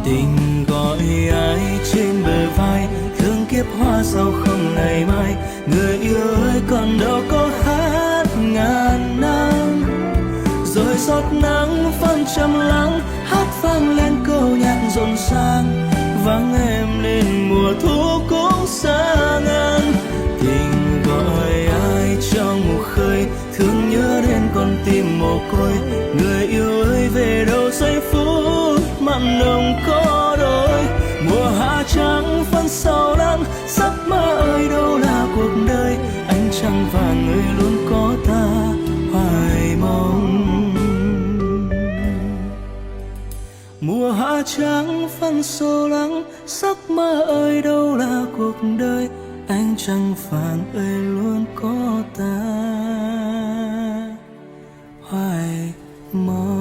Tình gọi ai trên bờ vai, thương kiếp hoa sau không ngày mai. Người yêu ơi còn đâu có hát ngàn năm, rồi giọt nắng phân trầm lắng hát vang lên câu nhạc rộn ràng, vang em lên mùa thu cũng xa ngàn. Tình gọi ai trong mùa khơi, thương nhớ đến con tim mồ côi. Người yêu ơi về đâu giây phút mặn nồng có đôi. Mùa hạ trắng phân sầu nắng, giấc mơ ơi đâu là cuộc đời. Ánh trăng vàng ơi luôn có ta hoài mong. Mùa hạ trắng phân sầu nắng, giấc mơ ơi đâu là cuộc đời. Ánh trăng vàng ơi luôn có ta hoài mong.